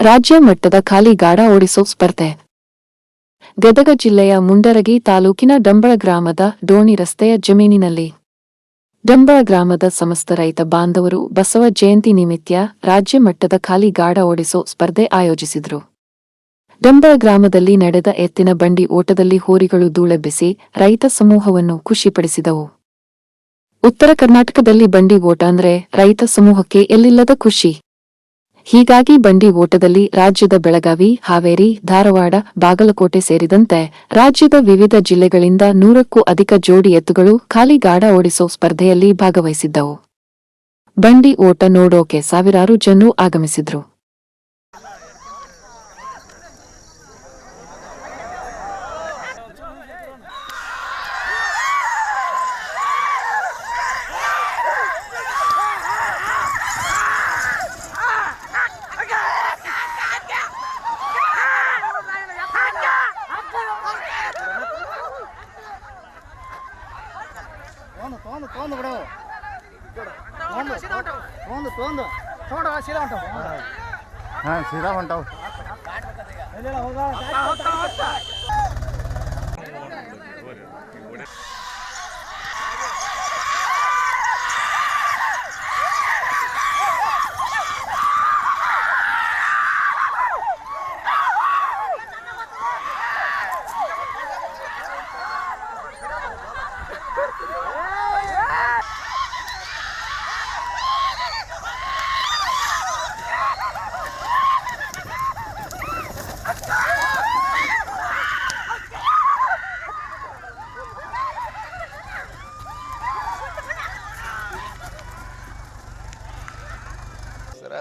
ರಾಜ್ಯ ಮಟ್ಟದ ಖಾಲಿ ಗಾಡ ಓಡಿಸೋ ಸ್ಪರ್ಧೆ. ಗದಗ ಜಿಲ್ಲೆಯ ಮುಂಡರಗಿ ತಾಲೂಕಿನ ಡಂಬಳ ಗ್ರಾಮದ ಡೋಣಿ ರಸ್ತೆಯ ಜಮೀನಿನಲ್ಲಿ ಡಂಬಳ ಗ್ರಾಮದ ಸಮಸ್ತ ರೈತ ಬಾಂಧವರು ಬಸವ ಜಯಂತಿ ನಿಮಿತ್ತ ರಾಜ್ಯ ಮಟ್ಟದ ಖಾಲಿ ಗಾಡ ಓಡಿಸೋ ಸ್ಪರ್ಧೆ ಆಯೋಜಿಸಿದ್ರು. ಡಂಬಳ ಗ್ರಾಮದಲ್ಲಿ ನಡೆದ ಎತ್ತಿನ ಬಂಡಿ ಓಟದಲ್ಲಿ ಹೋರಿಗಳು ಧೂಳೆಬ್ಬಿಸಿ ರೈತ ಸಮೂಹವನ್ನು ಖುಷಿಪಡಿಸಿದವು. ಉತ್ತರ ಕರ್ನಾಟಕದಲ್ಲಿ ಬಂಡಿ ಓಟ ಅಂದ್ರೆ ರೈತ ಸಮೂಹಕ್ಕೆ ಎಲ್ಲಿಲ್ಲದ ಖುಷಿ. ಹೀಗಾಗಿ ಬಂಡಿ ಓಟದಲ್ಲಿ ರಾಜ್ಯದ ಬೆಳಗಾವಿ, ಹಾವೇರಿ, ಧಾರವಾಡ, ಬಾಗಲಕೋಟೆ ಸೇರಿದಂತೆ ರಾಜ್ಯದ ವಿವಿಧ ಜಿಲ್ಲೆಗಳಿಂದ 100ಕ್ಕೂ ಅಧಿಕ ಜೋಡಿ ಎತ್ತುಗಳು ಖಾಲಿ ಗಾಡ ಓಡಿಸೋ ಸ್ಪರ್ಧೆಯಲ್ಲಿ ಭಾಗವಹಿಸಿದ್ದವು. ಬಂಡಿ ಓಟ ನೋಡೋಕೆ ಸಾವಿರಾರು ಜನರು ಆಗಮಿಸಿದ್ರು. सीधा ಹೊಂಟಾವ.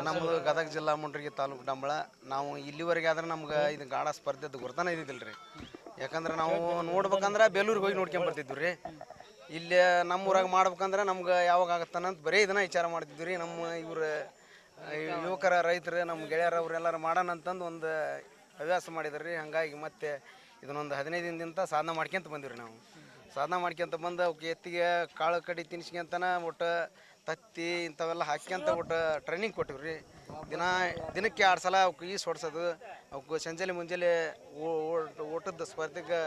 ನಮ್ಮದು ಗದಗ ಜಿಲ್ಲಾ ಮುಂಡ್ರಗಿ ತಾಲೂಕು ಡಂಬಳ. ನಾವು ಇಲ್ಲಿವರೆಗೆ ಆದ್ರೆ ನಮ್ಗೆ ಇದು ಗಾಢ ಸ್ಪರ್ಧೆದು ಗುರ್ತಾನೆ ಇದ್ದಿದ್ದಿಲ್ಲ ರೀ. ಯಾಕಂದ್ರೆ ನಾವು ನೋಡ್ಬೇಕಂದ್ರೆ ಬೇಲೂರಿಗೆ ಹೋಗಿ ನೋಡ್ಕೊಂಬರ್ತಿದ್ವಿ ರೀ. ಇಲ್ಲಿ ನಮ್ಮೂರಾಗ ಮಾಡ್ಬೇಕಂದ್ರೆ ನಮ್ಗೆ ಯಾವಾಗ ಆಗತ್ತಾನಂತ ಬರೀ ಇದನ್ನ ವಿಚಾರ ಮಾಡ್ತಿದ್ವಿ ರೀ. ನಮ್ಮ ಇವ್ರು ಯುವಕರ ರೈತರು ನಮ್ಮ ಗೆಳೆಯರು ಅವರೆಲ್ಲರೂ ಮಾಡೋಣ ಅಂತಂದು ಒಂದು ಹವ್ಯಾಸ ಮಾಡಿದ್ರು ರೀ. ಹಾಗಾಗಿ ಮತ್ತೆ ಇದನ್ನೊಂದು 15 ದಿನದಿಂದ ಸಾಧನೆ ಮಾಡ್ಕೊಂತ ಬಂದಿವ್ರಿ. ನಾವು ಸಾಧನೆ ಮಾಡ್ಕೊಂತ ಬಂದು ಅವಕ್ಕೆ ಎತ್ತಿಗೆ ಕಾಳು ಕಡಿ ತಿನ್ಸ್ಕೊಂತನ ಒಟ್ಟು ತತ್ತಿ ಇಂಥವೆಲ್ಲ ಹಾಕ್ಯಂತ ಒಟ್ಟು ಟ್ರೈನಿಂಗ್ ಕೊಟ್ಟಿವ್ರಿ. ದಿನಕ್ಕೆ 2 ಸಲ ಅವಕ್ಕೆ ಈಸ್ ಹೊಡ್ಸೋದು, ಅವಕ್ಕೆ ಸಂಜೆ ಮುಂಜಾನೆ ಓಟದ ಸ್ಪರ್ಧೆಗೆ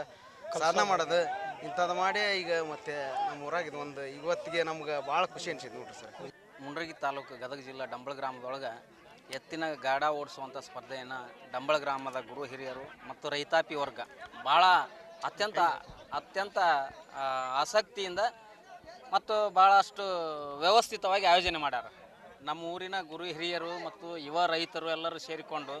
ಸಾಧನೆ ಮಾಡೋದು ಇಂಥದ್ದು ಮಾಡಿ ಈಗ ಮತ್ತೆ ನಮ್ಮ ಊರಾಗಿದ್ದು ಒಂದು ಇವತ್ತಿಗೆ ನಮ್ಗೆ ಭಾಳ ಖುಷಿ ಅನಿಸಿದ್ದು ನೋಡ್ರಿ ಸರ್. ಮುಂಡ್ರಗಿ ತಾಲೂಕು ಗದಗ ಜಿಲ್ಲಾ ಡಂಬಳ ಗ್ರಾಮದೊಳಗೆ ಎತ್ತಿನ ಗಾಡ ಓಡಿಸುವಂಥ ಸ್ಪರ್ಧೆಯನ್ನು ಡಂಬಳ ಗ್ರಾಮದ ಗುರು ಹಿರಿಯರು ಮತ್ತು ರೈತಾಪಿ ವರ್ಗ ಭಾಳ ಅತ್ಯಂತ ಆಸಕ್ತಿಯಿಂದ ಮತ್ತು ಭಾಳಷ್ಟು ವ್ಯವಸ್ಥಿತವಾಗಿ ಆಯೋಜನೆ ಮಾಡ್ಯಾರ. ನಮ್ಮ ಊರಿನ ಗುರು ಹಿರಿಯರು ಮತ್ತು ಯುವ ರೈತರು ಎಲ್ಲರೂ ಸೇರಿಕೊಂಡು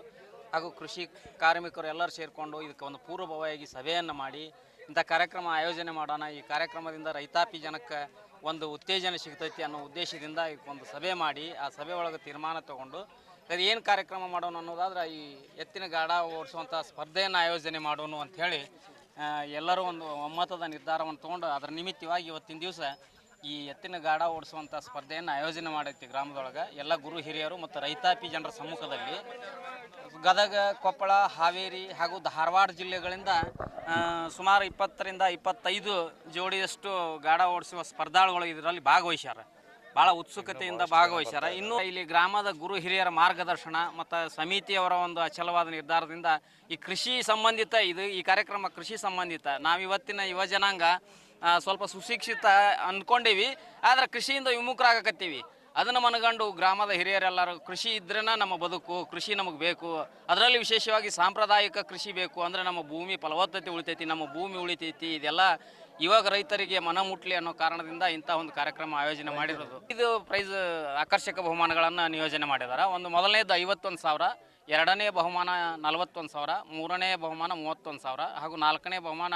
ಹಾಗೂ ಕೃಷಿ ಕಾರ್ಮಿಕರು ಎಲ್ಲರೂ ಸೇರಿಕೊಂಡು ಇದಕ್ಕೆ ಒಂದು ಪೂರ್ವಭಾವಿಯಾಗಿ ಸಭೆಯನ್ನು ಮಾಡಿ ಇಂಥ ಕಾರ್ಯಕ್ರಮ ಆಯೋಜನೆ ಮಾಡೋಣ, ಈ ಕಾರ್ಯಕ್ರಮದಿಂದ ರೈತಾಪಿ ಜನಕ್ಕೆ ಒಂದು ಉತ್ತೇಜನ ಸಿಗ್ತೈತಿ ಅನ್ನೋ ಉದ್ದೇಶದಿಂದ ಒಂದು ಸಭೆ ಮಾಡಿ ಆ ಸಭೆ ಒಳಗೆ ತೀರ್ಮಾನ ತೊಗೊಂಡು ಅದು ಏನು ಕಾರ್ಯಕ್ರಮ ಮಾಡೋಣ ಅನ್ನೋದಾದ್ರೆ ಈ ಎತ್ತಿನ ಗಾಡ ಓಡಿಸುವಂಥ ಸ್ಪರ್ಧೆಯನ್ನು ಆಯೋಜನೆ ಮಾಡೋಣ ಅಂಥೇಳಿ ಎಲ್ಲರೂ ಒಂದು ಒಮ್ಮತದ ನಿರ್ಧಾರವನ್ನು ತೊಗೊಂಡು ಅದರ ನಿಮಿತ್ತವಾಗಿ ಇವತ್ತಿನ ದಿವಸ ಈ ಎತ್ತಿನ ಗಾಡ ಓಡಿಸುವಂಥ ಸ್ಪರ್ಧೆಯನ್ನು ಆಯೋಜನೆ ಮಾಡೈತಿ ಗ್ರಾಮದೊಳಗೆ. ಎಲ್ಲ ಗುರು ಹಿರಿಯರು ಮತ್ತು ರೈತಾಪಿ ಜನರ ಸಮ್ಮುಖದಲ್ಲಿ ಗದಗ, ಕೊಪ್ಪಳ, ಹಾವೇರಿ ಹಾಗೂ ಧಾರವಾಡ ಜಿಲ್ಲೆಗಳಿಂದ ಸುಮಾರು 20ರಿಂದ 25 ಜೋಡಿಯಷ್ಟು ಗಾಡ ಓಡಿಸುವ ಸ್ಪರ್ಧಾಳುಗಳು ಇದರಲ್ಲಿ ಭಾಗವಹಿಸ್ಯಾರ. ಭಾಳ ಉತ್ಸುಕತೆಯಿಂದ ಭಾಗವಹಿಸ್ಯಾರ. ಇನ್ನು ಇಲ್ಲಿ ಗ್ರಾಮದ ಗುರು ಹಿರಿಯರ ಮಾರ್ಗದರ್ಶನ ಮತ್ತು ಸಮಿತಿಯವರ ಒಂದು ಅಚಲವಾದ ನಿರ್ಧಾರದಿಂದ ಈ ಕೃಷಿ ಸಂಬಂಧಿತ ಈ ಕಾರ್ಯಕ್ರಮ ಕೃಷಿ ಸಂಬಂಧಿತ. ನಾವಿವತ್ತಿನ ಯುವ ಜನಾಂಗ ಸ್ವಲ್ಪ ಸುಶಿಕ್ಷಿತ ಅಂದ್ಕೊಂಡೀವಿ, ಆದರೆ ಕೃಷಿಯಿಂದ ವಿಮುಖರಾಗಕತ್ತೀವಿ. ಅದನ್ನು ಮನಗಂಡು ಗ್ರಾಮದ ಹಿರಿಯರೆಲ್ಲರೂ ಕೃಷಿ ಇದ್ರೇ ನಮ್ಮ ಬದುಕು, ಕೃಷಿ ನಮಗೆ ಬೇಕು, ಅದರಲ್ಲಿ ವಿಶೇಷವಾಗಿ ಸಾಂಪ್ರದಾಯಿಕ ಕೃಷಿ ಬೇಕು ಅಂದರೆ ನಮ್ಮ ಭೂಮಿ ಫಲವತ್ತತೆ ಉಳಿತೈತಿ, ನಮ್ಮ ಭೂಮಿ ಉಳಿತೈತಿ, ಇದೆಲ್ಲ ಇವಾಗ ರೈತರಿಗೆ ಮನ ಮುಟ್ಲಿ ಅನ್ನೋ ಕಾರಣದಿಂದ ಇಂಥ ಒಂದು ಕಾರ್ಯಕ್ರಮ ಆಯೋಜನೆ ಮಾಡಿರೋದು. ಇದು ಪ್ರೈಸ್ ಆಕರ್ಷಕ ಬಹುಮಾನಗಳನ್ನು ನಿಯೋಜನೆ ಮಾಡಿದ್ದಾರೆ. ಒಂದು ಮೊದಲನೇದು 51,000, ಎರಡನೇ ಬಹುಮಾನ 41,000, ಮೂರನೇ ಬಹುಮಾನ 31,000 ಹಾಗೂ ನಾಲ್ಕನೇ ಬಹುಮಾನ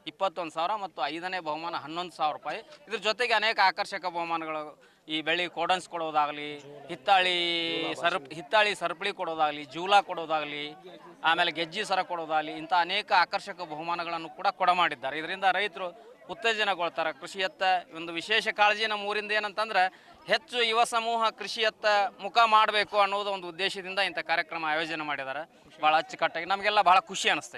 21,000 ಮತ್ತು 5ನೇ ಬಹುಮಾನ 11,000 ರೂಪಾಯಿ. ಇದ್ರ ಜೊತೆಗೆ ಅನೇಕ ಆಕರ್ಷಕ ಬಹುಮಾನಗಳು, ಈ ಬೆಳ್ಳಿ ಕೋಡನ್ಸ್ ಕೊಡೋದಾಗಲಿ, ಹಿತ್ತಾಳಿ ಸರಪಳಿ ಕೊಡೋದಾಗಲಿ, ಜೂಲ ಕೊಡೋದಾಗಲಿ, ಆಮೇಲೆ ಗೆಜ್ಜಿ ಸರ ಕೊಡೋದಾಗಲಿ, ಇಂಥ ಅನೇಕ ಆಕರ್ಷಕ ಬಹುಮಾನಗಳನ್ನು ಕೂಡ ಕೊಡಮಾಡಿದ್ದಾರೆ. ಇದರಿಂದ ರೈತರು ಉತ್ತೇಜನಗೊಳ್ತಾರೆ. ಕೃಷಿಯತ್ತ ಒಂದು ವಿಶೇಷ ಕಾಳಜಿ ನಮ್ಮ ಊರಿಂದ ಏನಂತಂದ್ರೆ ಹೆಚ್ಚು ಯುವ ಸಮೂಹ ಕೃಷಿಯತ್ತ ಮುಖ ಮಾಡಬೇಕು ಅನ್ನೋದು ಒಂದು ಉದ್ದೇಶದಿಂದ ಇಂಥ ಕಾರ್ಯಕ್ರಮ ಆಯೋಜನೆ ಮಾಡಿದ್ದಾರೆ. ಭಾಳ ಅಚ್ಚುಕಟ್ಟಾಗಿ ನಮಗೆಲ್ಲ ಭಾಳ ಖುಷಿ ಅನಿಸ್ತೈತೆ.